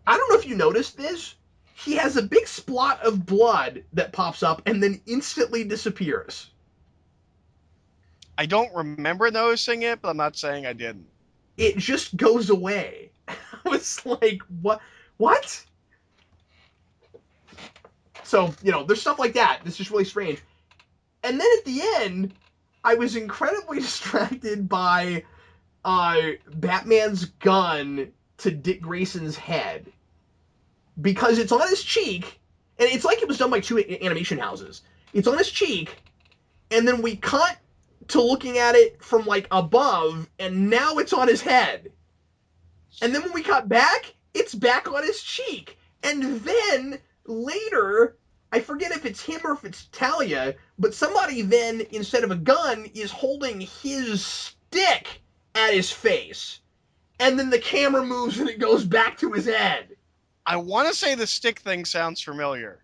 I don't know if you noticed this. He has a big splot of blood that pops up and then instantly disappears. I don't remember noticing it, but I'm not saying I didn't. It just goes away. I was like, what? What? So, you know, there's stuff like that. It's just really strange. And then at the end, I was incredibly distracted by Batman's gun to Dick Grayson's head because it's on his cheek, and it's like it was done by two animation houses. It's on his cheek, and then we cut to looking at it from like above, and now it's on his head. And then when we cut back, it's back on his cheek. And then later, I forget if it's him or if it's Talia, but somebody then, instead of a gun, is holding his stick at his face. And then the camera moves and it goes back to his head. I want to say the stick thing sounds familiar.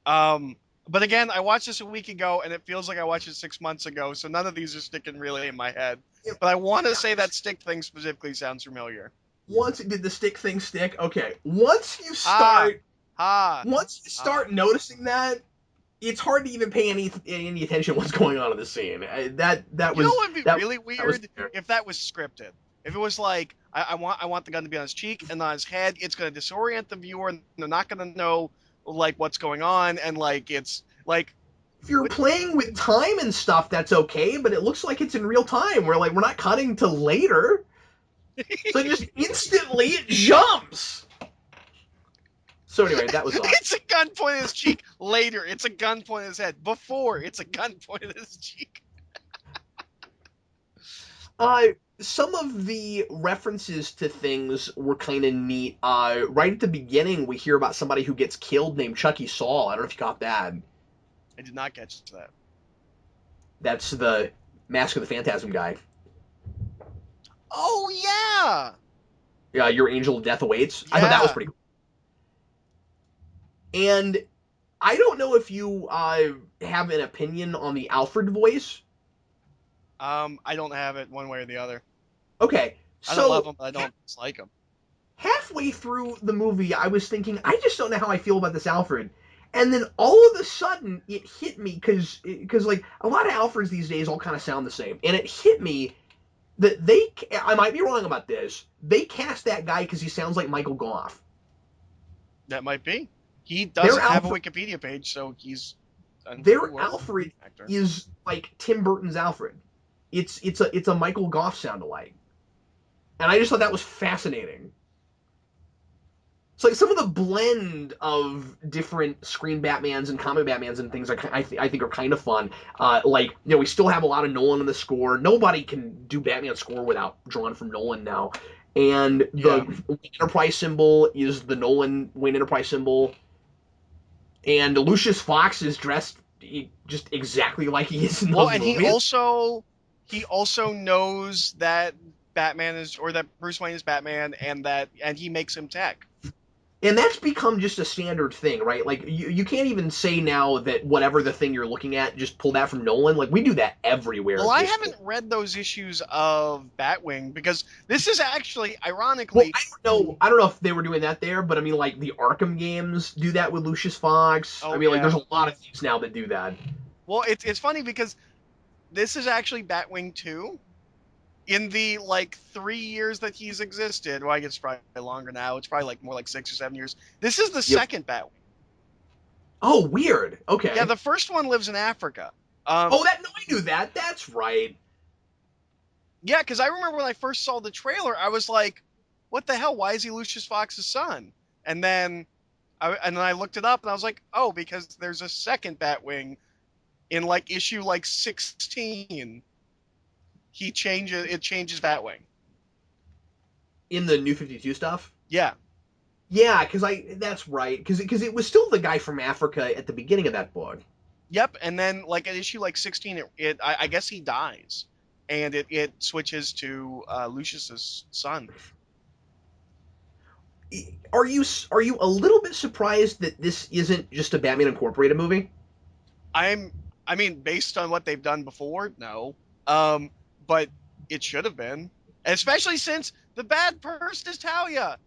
But again, I watched this a week ago, and it feels like I watched it 6 months ago, so none of these are sticking really in my head. But I want to say that stick thing specifically sounds familiar. Once did the stick thing stick? Okay. Once you Ah, start ah, once you ah. start noticing that, it's hard to even pay any attention to what's going on in the scene. You know what would be really that was weird if that was scripted. If it was like I want the gun to be on his cheek and on his head, it's going to disorient the viewer, and they're not going to know like what's going on, and like it's like if you're playing with time and stuff, that's okay, but it looks like it's in real time. We're not cutting to later. So just instantly it jumps. So anyway, that was odd. it's a gun pointed at his cheek. Later, it's a gun pointed at his head. Before, it's a gun pointed at his cheek. Uh, some of the references to things were kind of neat. Right at the beginning, we hear about somebody who gets killed named Chucky Saul. I don't know if you caught that. I did not catch that. That's the Mask of the Phantasm guy. Oh yeah, Yeah, your angel of death awaits. I thought that was yeah. pretty cool. And I don't know if you have an opinion on the Alfred voice. I don't have it one way or the other. Okay, I don't love so him, but I don't dislike him. halfway through the movie, I was thinking, I just don't know how I feel about this Alfred. And then all of a sudden, it hit me because like a lot of Alfreds these days all kind of sound the same, and it hit me that I might be wrong about this. They cast that guy because he sounds like Michael Goff. That might be. He Their doesn't have a Alfred, Wikipedia page, so he's a their true Alfred actor. is like Tim Burton's Alfred. It's a Michael Goff sound alike, and I just thought that was fascinating. It's like some of the blend of different screen Batmans and comic Batmans and things I think are kind of fun. Like, we still have a lot of Nolan in the score. Nobody can do Batman score without drawing from Nolan now. And the Yeah. Enterprise symbol is the Nolan Wayne Enterprise symbol. And Lucius Fox is dressed just exactly like he is in Well, those and he movies. also he also knows that Batman is or that Bruce Wayne is Batman and he makes him tech. And that's become just a standard thing, right? Like you can't even say now that whatever the thing you're looking at, just pull that from Nolan. Like we do that everywhere Well, at I this haven't point. read those issues of Batwing because this is actually Well, ironically I don't know if they were doing that there, but I mean like the Arkham games do that with Lucius Fox. I oh mean like there's yeah. a lot of things now that do that. Well, it's funny because this is actually Batwing 2 in the like 3 years that he's existed. Well, I guess it's probably longer now. It's probably like more like 6 or 7 years. This is the Yep. second Batwing. Oh, weird. Yeah, Okay. the first one lives in Africa. Um, Oh, no, I knew that. That's right. yeah, because I remember when I first saw the trailer, I was like, "What the hell? Why is he Lucius Fox's son?" And then, I looked it up, and I was like, "Oh, because there's a second Batwing in like issue like 16. It changes Batwing." In the New 52 stuff. Yeah, Yeah, that's right. Because it was still the guy from Africa at the beginning of that book. yep. And then like at issue like 16, I guess he dies, and it switches to Lucius's son. Are you a little bit surprised that this isn't just a Batman Incorporated movie? I'm I mean, based on what they've done before, no. Um, but it should have been. Especially since the bad person is Talia.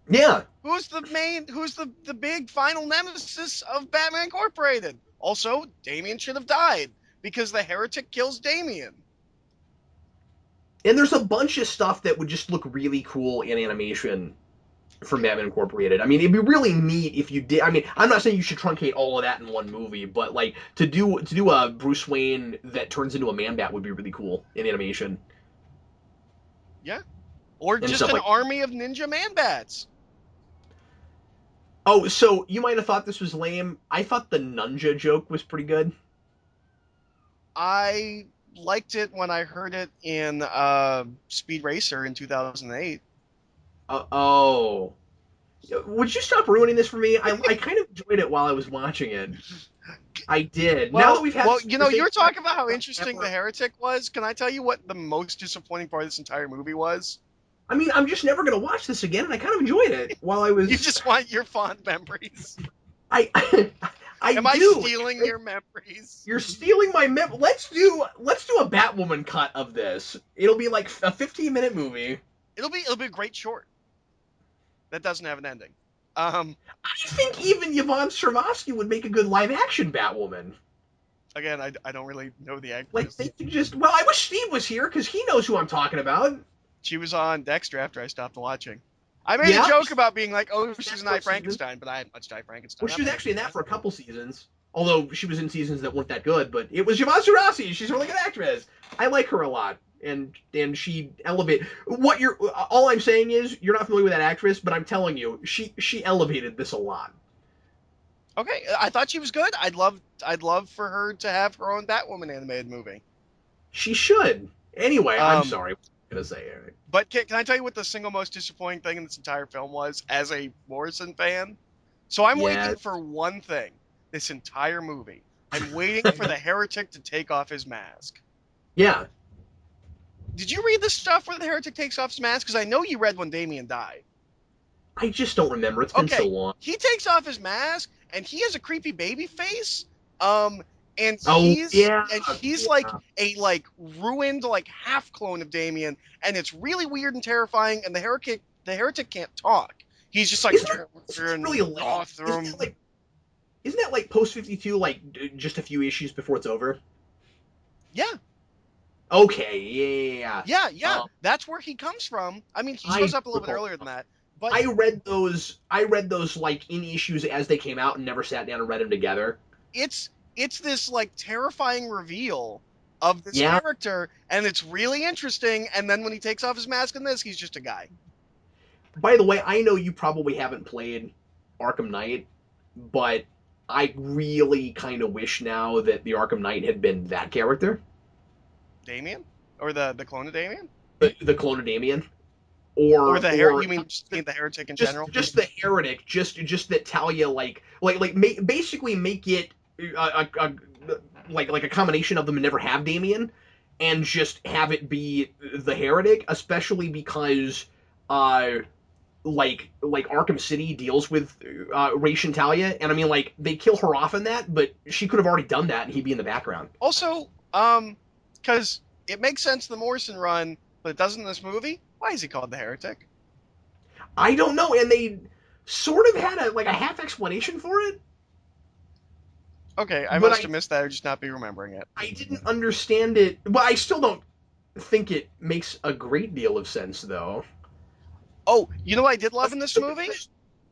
Yeah. Who's the big final nemesis of Batman Incorporated? Also, Damian should have died because the heretic kills Damian. And there's a bunch of stuff that would just look really cool in animation from Batman Incorporated. I mean, it'd be really neat if you did. I mean, I'm not saying you should truncate all of that in one movie, but like to do a Bruce Wayne that turns into a Man Bat would be really cool in animation Yeah. Or and just stuff an like. army of ninja man bats. Oh, so you might have thought this was lame. I thought the Nunja joke was pretty good. I liked it when I heard it in Speed Racer in 2008. Oh, would you stop ruining this for me? I kind of enjoyed it while I was watching it. I did. Now that Well, we've had well, this you're conversation, talking about how interesting the never. heretic was. Can I tell you what the most disappointing part of this entire movie was? I mean, I'm just never gonna watch this again, and I kind of enjoyed it while I You was. just want your fond memories. I I Am I do. stealing your memories? You're stealing my let's do a Batwoman cut of this. It'll be like a 15-minute movie. It'll be a great short that doesn't have an ending. Um, I think even Yvonne Strahovski would make a good live action Batwoman. again, I don't really know the Like they actress. could just. Well, I wish Steve was here because he knows who I'm talking about. She was on Dexter after I stopped watching. I made a Yeah, joke about being like, "Oh, that she's an for I a season. Frankenstein," but I hadn't watched I Frankenstein. Well, That she was might actually in be that it. for a couple seasons. Although she was in seasons that weren't that good, but it was Yvonne Strahovski. She's a really good actress. I like her a lot, and she elevate. What you're all I'm saying is you're not familiar with that actress, but I'm telling you, she elevated this a lot. Okay, I thought she was good. I'd love for her to have her own Batwoman animated movie. She should. Anyway, I'm Um, sorry. gonna say, Eric. But can I tell you what the single most disappointing thing in this entire film was as a Morrison fan? So I'm Yeah. waiting for one thing this entire movie. I'm waiting for the heretic to take off his mask. Yeah. Did you read the stuff where the heretic takes off his mask? Because I know you read when Damien died. I just don't remember. It's been so Okay, long. he takes off his mask and he has a creepy baby face. Um, and Oh yeah. he's like Yeah. a ruined half clone of Damien, and it's really weird and terrifying. And the heretic can't talk. He's just like Isn't that really late? Gotham. Isn't that like post 52, like just a few issues before it's over? Yeah, Okay, yeah. yeah. That's where he comes from. I mean, he shows I up a little bit recall. earlier than that, but I read those. I read those like in issues as they came out, and never sat down and read them together. it's this terrifying reveal of this Yeah. character, and it's really interesting. And then when he takes off his mask in this, he's just a guy. By the way, I know you probably haven't played Arkham Knight, but I really kind of wish now that the Arkham Knight had been that character, Damien, or the clone of Damien, the clone of Damien, or or you mean just the heretic in just general? the heretic, just that Talia basically make it a like a combination of them and never have Damien, and just have it be the heretic, especially because uh Arkham City deals with Ra's Talia, and I mean they kill her off in that, but she could have already done that and he'd be in the background. Also, because it makes sense in the Morrison run, but it doesn't in this movie. Why is he called the heretic? I don't know, and they sort of had a half explanation for it, Okay, I but must have missed that or just not be remembering it. I didn't understand it. But I still don't think it makes a great deal of sense though. Oh, you know what I did love in this movie?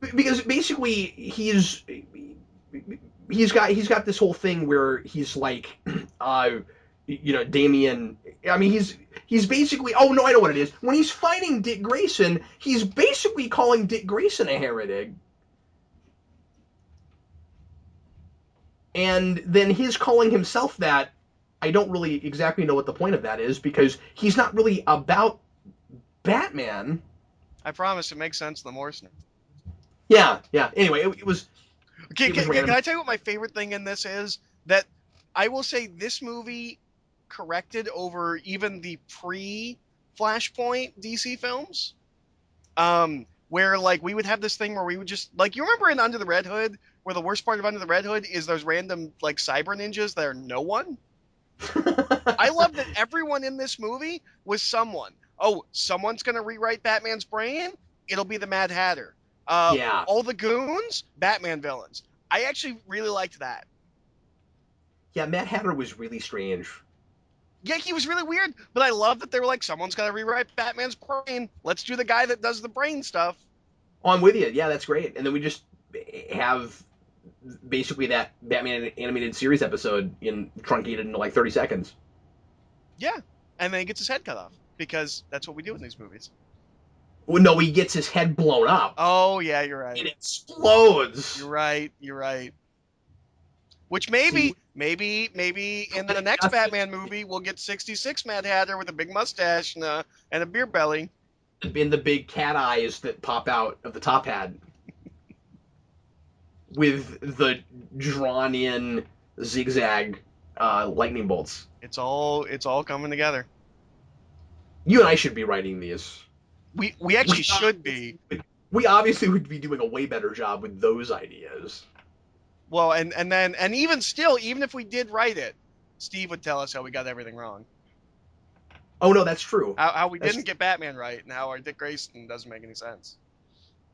Because basically he's got this whole thing where he's like Damien. I mean he's basically, oh no, I know what it is. When he's fighting Dick Grayson, he's basically calling Dick Grayson a heretic. And then his calling himself that, I don't really exactly know what the point of that is, because he's not really about Batman. I promise it makes sense in the Morrison. Yeah, yeah. Anyway, it was Okay, it was can random. I tell you what my favorite thing in this is? That I will say this movie corrected over even the pre-Flashpoint DC films. Where we would have this thing where we would just you remember in Under the Red Hood, where the worst part of Under the Red Hood is those random cyber ninjas that are no one. I love that everyone in this movie was someone. Oh, someone's gonna rewrite Batman's brain. It'll be the Mad Hatter. Yeah, All the goons, Batman villains. I actually really liked that. yeah. Mad Hatter was really strange. Yeah, he was really weird, but I love that they were like, someone's got to rewrite Batman's brain. Let's do the guy that does the brain stuff. Oh, I'm with you. Yeah, that's great. And then we just have basically that Batman animated series episode in truncated into like 30 seconds. Yeah, and then he gets his head cut off because that's what we do in these movies. Well, no, he gets his head blown up. Oh yeah, you're right. It explodes. You're right. You're right. Which See, maybe in the next Batman movie we'll get 66 Mad Hatter with a big mustache and a beer belly. in the big cat eyes that pop out of the top hat with the drawn in zigzag lightning bolts. It's all coming together. You and I should be writing these. We actually We should be. we obviously would be doing a way better job with those ideas. Well, and even still, even if we did write it, Steve would tell us how we got everything wrong. Oh no, that's true. How we That's didn't get Batman right, and how our Dick Grayson doesn't make any sense.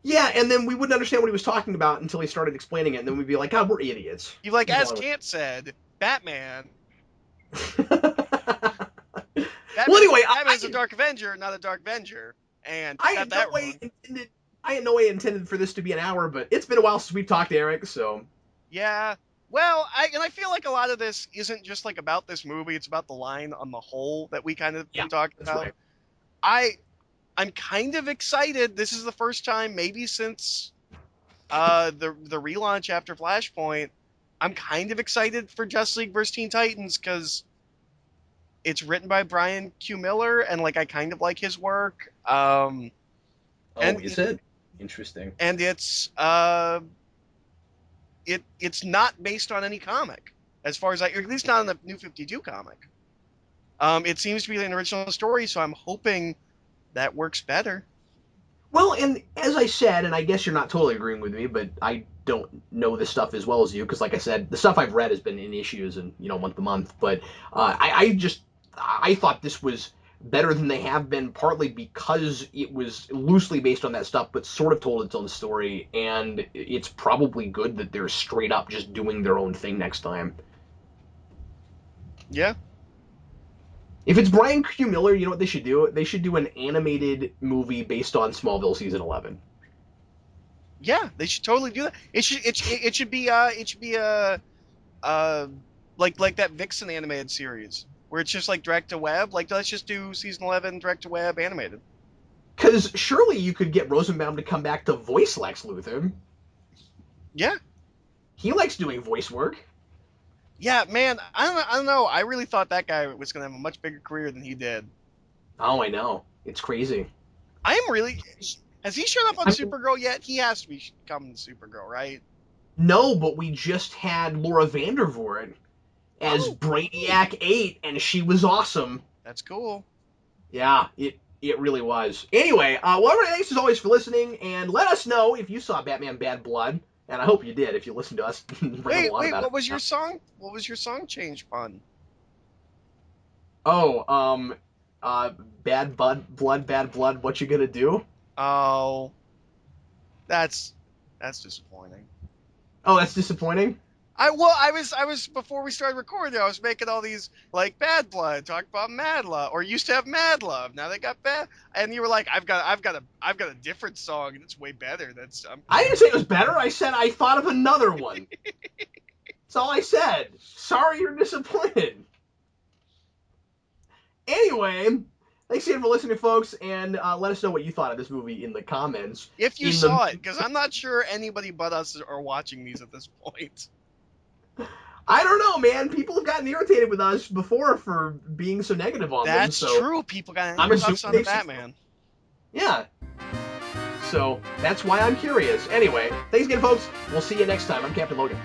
Yeah, and then we wouldn't understand what he was talking about until he started explaining it, and then we'd be like, God, we're idiots. You as Kant said, Batman. Well, anyway, Batman's a Dark Avenger, not a Dark Venger, and I got had that no way wrong. intended. I had no way intended for this to be an hour, but it's been a while since we've talked, Eric. So Yeah. Well, I feel like a lot of this isn't just about this movie; it's about the line on the whole that we kind of been talking that's about. right. I'm kind of excited. This is the first time, maybe since the relaunch after Flashpoint. I'm kind of excited for Justice League vs Teen Titans because It's written by Brian Q. Miller, and like I kind of like his work. Oh, And is it? Interesting. and it's not based on any comic, as far as or at least not in the New 52 comic. It seems to be an original story, so I'm hoping that works better. Well, and as I said, and I guess you're not totally agreeing with me, but I don't know this stuff as well as you, because like I said, the stuff I've read has been in issues and month to month. But I thought this was better than they have been, partly because it was loosely based on that stuff, but sort of told its own story, and it's probably good that they're straight up just doing their own thing next time. Yeah, If it's Brian Q. Miller, you know what they should do? They should do an animated movie based on Smallville season 11. yeah, they should totally do that. It should be uh like that Vixen animated series where it's just like direct to web. Like let's just do season 11 direct to web animated. Because surely you could get Rosenbaum to come back to voice Lex Luthor. Yeah, He likes doing voice work. yeah, man. I don't know. I really thought that guy was gonna have a much bigger career than he did. Oh, I know. It's crazy. I am really. Has he shown up on I mean, Supergirl yet? He has to be coming to Supergirl, right? no, but we just had Laura Vandervoort as Oh, cool. Brainiac 8, and she was awesome. That's cool. Yeah, it really was. Anyway, well, everybody, thanks as always for listening, and let us know if you saw Batman Bad Blood, and I hope you did if you listened to us ramble on Wait. about What it. was your song? What was your song change on? Oh, uh, Bad Blood, what you gonna do? Oh, that's disappointing. Oh, that's disappointing. I was before we started recording. I was making all these like Bad Blood, talk about Mad Love, or used to have Mad Love. Now they got Bad, and you were like, I've got a different song, and it's way better. That's I didn't say it was better. I said I thought of another one. That's all I said. Sorry you're disappointed. Anyway, thanks again for listening, folks, and let us know what you thought of this movie in the comments. if you In the, saw it, because I'm not sure anybody but us are watching these at this point. I don't know, man. People have gotten irritated with us before for being so negative on them, That's so true. People got I'm angry about assuming Son of they've seen them. Batman. Yeah. So that's why I'm curious. Anyway, thanks again, folks. We'll see you next time. I'm Captain Logan.